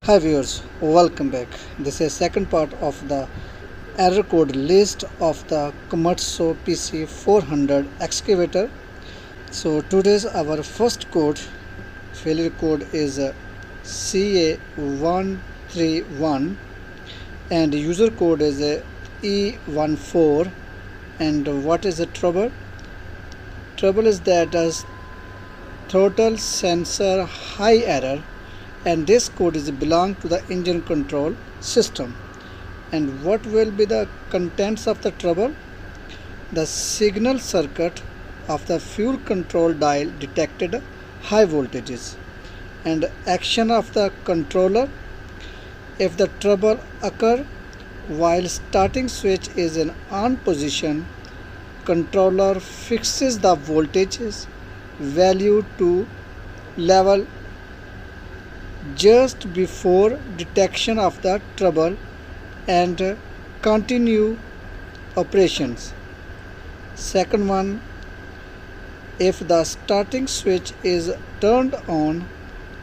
Hi viewers, welcome back. This is second part of the error code list of the Komatsu PC400 Excavator. So today's our first code, failure code is CA131 and user code is E14. And what is the trouble? Trouble is that as throttle sensor high error, and this code is belong to the engine control system. And what will be the contents of the trouble? The signal circuit of the fuel control dial detected high voltages, and action of the controller. If the trouble occur while starting switch is in on position, controller fixes the voltages value to level just before detection of the trouble and continue operations. Second one, if the starting switch is turned on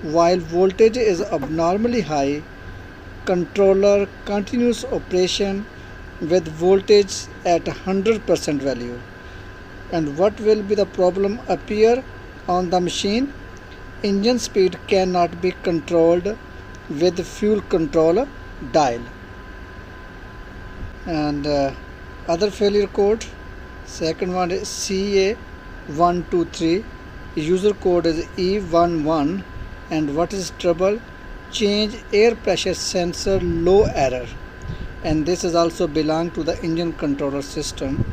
while voltage is abnormally high, controller continues operation with voltage at 100% value. And what will be the problem appear on the machine? Engine speed cannot be controlled with fuel control dial. And other failure code, second one is CA123, user code is E11. And what is trouble? Change air pressure sensor low error, and this is also belong to the engine controller system.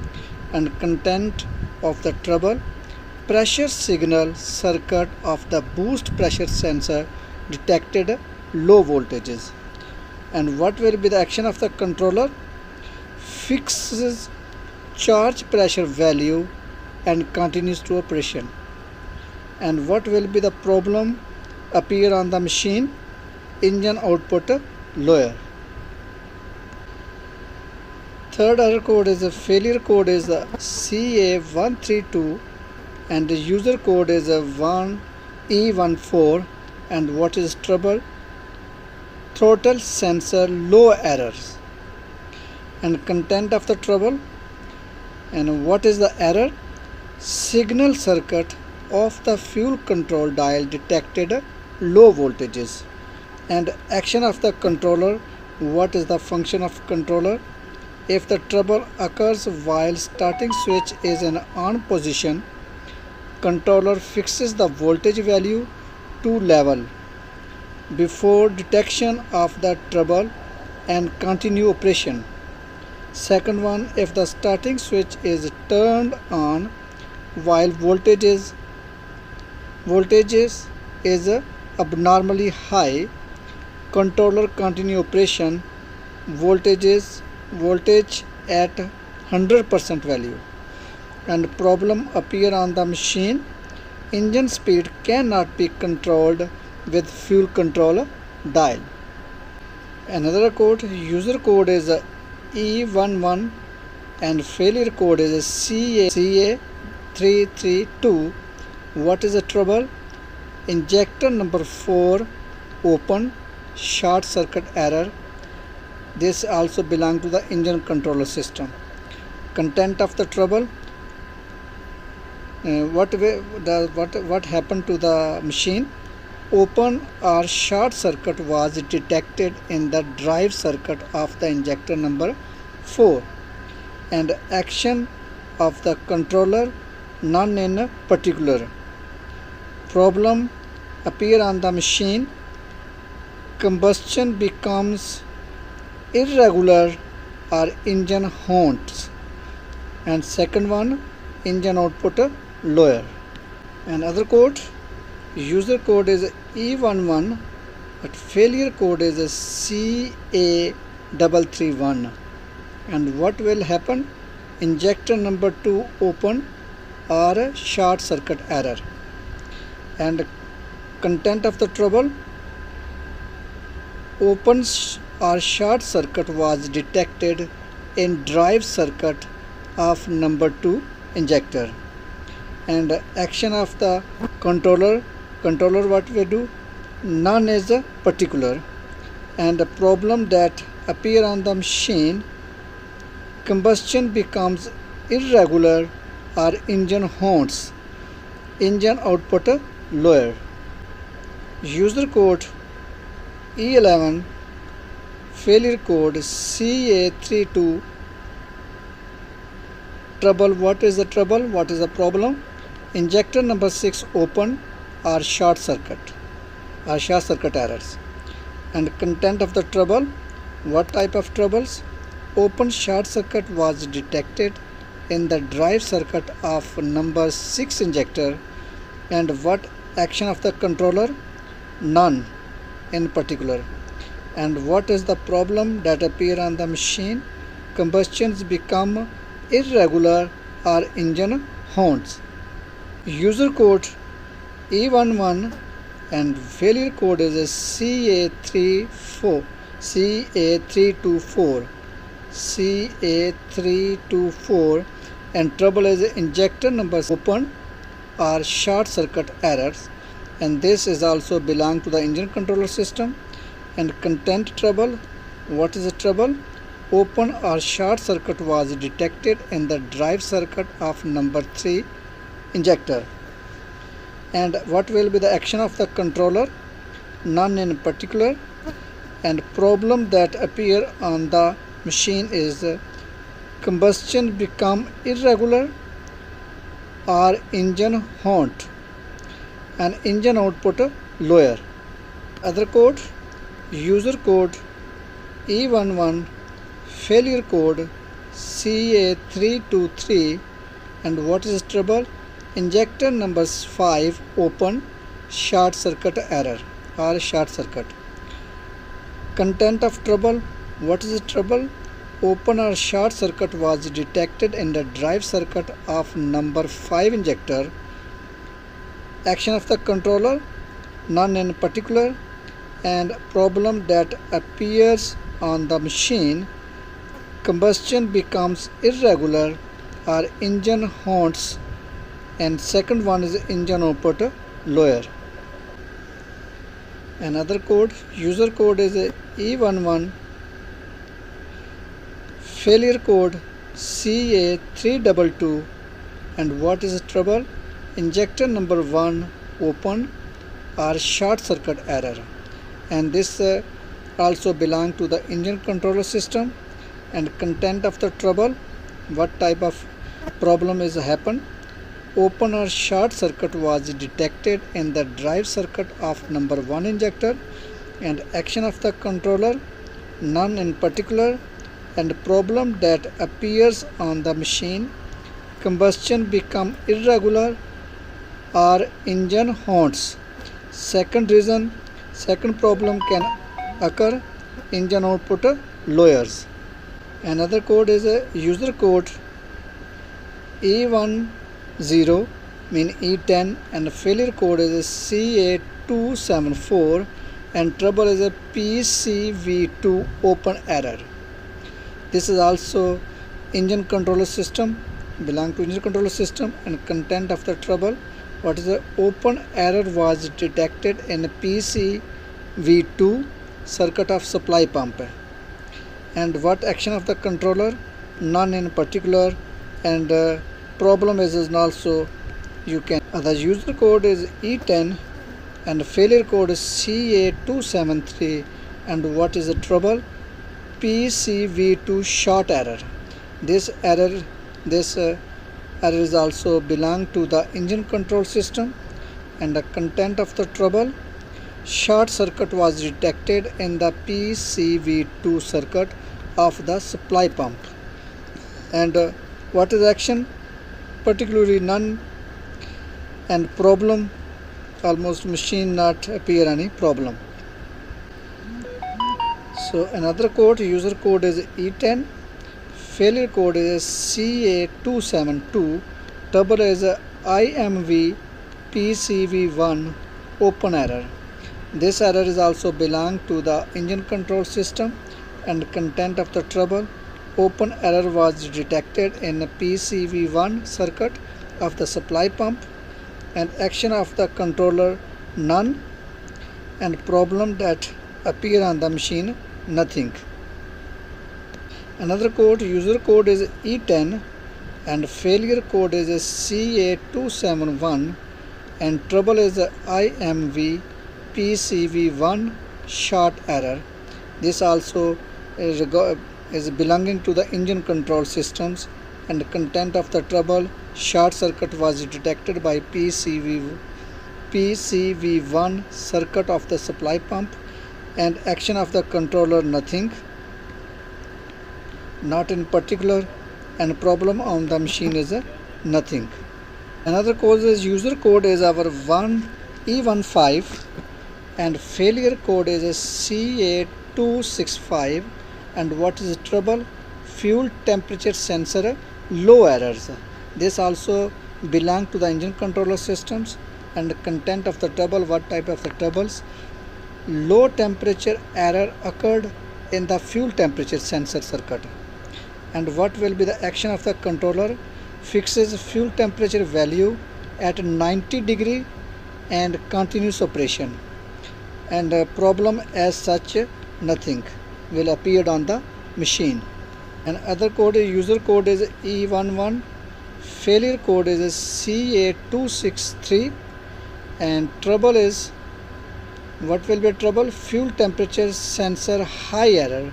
And content of the trouble: pressure signal circuit of the boost pressure sensor detected low voltages. And what will be the action of the controller? Fixes charge pressure value and continues to operation. And what will be the problem appear on the machine? Engine output lower. Third error code is a failure code is CA132 and the user code is E14. And what is trouble? Throttle sensor low errors. And content of the trouble, and what is the error? Signal circuit of the fuel control dial detected low voltages. And action of the controller, what is the function of controller? If the trouble occurs while starting switch is in on position, controller fixes the voltage value to level before detection of the trouble and continue operation. Second one, if the starting switch is turned on while voltages is abnormally high, controller continue operation, voltage at 100% value. And problem appear on the machine: engine speed cannot be controlled with fuel control dial. Another code, user code is E11 and failure code is CA332. What is the trouble? Injector number 4 open, short circuit error. This also belong to the engine controller system. Content of the trouble: what happened to the machine? Open or short circuit was detected in the drive circuit of the injector number 4. And action of the controller, none in particular. Problem appear on the machine: combustion becomes irregular or engine haunts. And second one, engine output lower. And other code, user code is E11 but failure code is CA331. And what will happen? Injector number 2 open or short circuit error. And content of the trouble: open or short circuit was detected in drive circuit of number 2 injector. And action of the controller what we do? None is particular. and the problem that appear on the machine, combustion becomes irregular or engine haunts, engine output lower. User code E11, failure code CA32. Trouble, what is the trouble? What is the problem? Injector number 6 open or short circuit errors. And content of the trouble, what type of troubles? Open short circuit was detected in the drive circuit of number 6 injector. And what action of the controller? None in particular. And what is the problem that appear on the machine? Combustions become irregular or engine haunts. User code E11 and failure code is CA324 and trouble is injector number open or short circuit errors, and this is also belong to the engine controller system. And content trouble, what is the trouble? Open or short circuit was detected in the drive circuit of number 3 injector. And what will be the action of the controller? None in particular. And problem that appear on the machine is combustion become irregular or engine haunt and engine output lower. Other code, user code E11, failure code CA323, and what is trouble? Injector number 5 open short circuit error or short circuit. Content of trouble, what is the trouble? Open or short circuit was detected in the drive circuit of number 5 injector. Action of the controller, none in particular. And problem that appears on the machine, combustion becomes irregular or engine haunts, and second one is engine output lower. Another code, user code is E11, failure code CA322, and what is the trouble? Injector number 1 open or short circuit error, and this also belong to the engine controller system. And content of the trouble, what type of problem is happen? Open or short circuit was detected in the drive circuit of number 1 injector. And action of the controller, none in particular. And problem that appears on the machine, combustion become irregular or engine haunts. Second reason, second problem can occur, engine output lowers. Another code is a user code E10 mean E10, and failure code is CA274, and trouble is a PCV2 open error. This is also engine controller system, belong to engine controller system. And content of the trouble, what is the open error was detected in PCV2 circuit of supply pump. And what action of the controller? None in particular. And problem is also you can. The user code is E10 and failure code is CA273. And what is the trouble? PCV2 short error. This error is also belong to the engine control system. And the content of the trouble, short circuit was detected in the PCV2 circuit of the supply pump. And what is action? Particularly none. And problem, almost machine not appear any problem. So another code, user code is E10, failure code is CA272, trouble is IMV PCV1 open error. This error is also belong to the engine control system. And content of the trouble, open error was detected in the PCV1 circuit of the supply pump. And action of the controller, none. And problem that appear on the machine? Nothing. Another code, user code is E10 and failure code is CA271 and trouble is IMV PCV1 short error. This also is belonging to the engine control systems, and the content of the trouble: short circuit was detected by PCV1 circuit of the supply pump, and action of the controller: nothing, not in particular, and problem on the machine is nothing. Another code is user code is our E15 and failure code is CA265, and what is the trouble? Fuel temperature sensor low errors. This also belong to the engine controller systems, and the content of the trouble: what type of the troubles? Low temperature error occurred in the fuel temperature sensor circuit. And what will be the action of the controller? Fixes fuel temperature value at 90 degree and continuous operation, and the problem as such nothing will appear on the machine. And other code, user code is E11, failure code is CA263, and trouble is, what will be trouble? Fuel temperature sensor high error.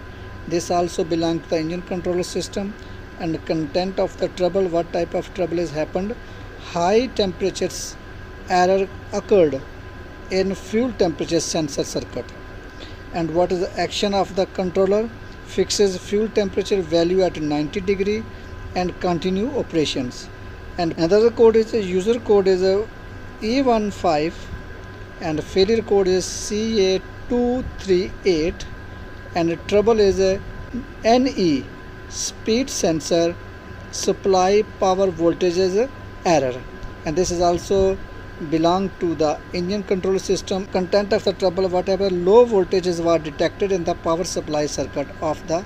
This also belongs to the engine controller system, and the content of the trouble: what type of trouble has happened? High temperatures error occurred in fuel temperature sensor circuit. And what is the action of the controller? Fixes fuel temperature value at 90 degree and continue operations. And another code is user code is E15 and failure code is CA238, and trouble is NE speed sensor supply power voltages error, and this is also belong to the engine control system. Content of the trouble: whatever low voltages were detected in the power supply circuit of the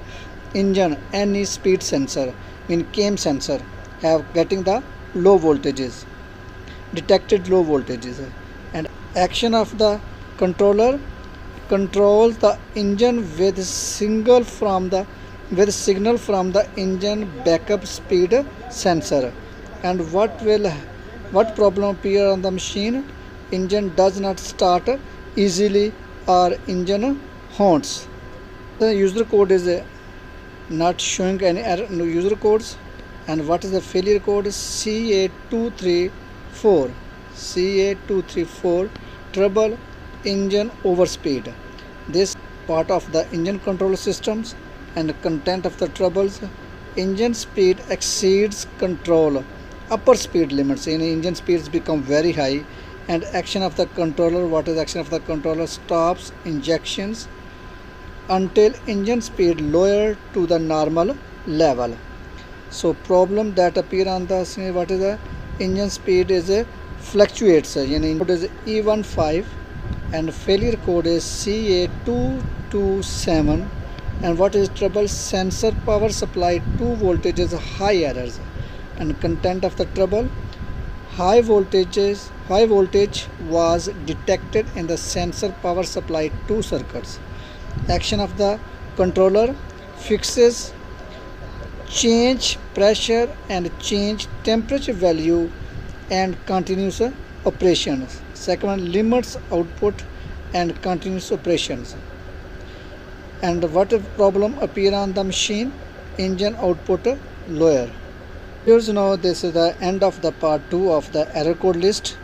engine, NE speed sensor in cam sensor have getting the low voltages, detected low voltages. And action of the controller: controls the engine with signal from the engine backup speed sensor. And what problem appear on the machine? Engine does not start easily or engine haunts. The user code is not showing any error, no user codes. And what is the failure code? CA234 trouble engine overspeed. This part of the engine control systems, and the content of the troubles: engine speed exceeds control upper speed limits. In engine speeds become very high. And action of the controller: what is action of the controller? Stops injections until engine speed lower to the normal level. So problem that appear on the screen: what is the engine speed is fluctuates. Code is E15 and failure code is CA227. And what is trouble? Sensor power supply 2 voltages high errors. And content of the trouble: high voltage was detected in the sensor power supply 2 circuits. Action of the controller: fixes change pressure and change temperature value and continuous operations. Second one, limits output and continuous operations. And what problem appear on the machine? Engine output lower. Here's now this is the end of the part 2 of the error code list.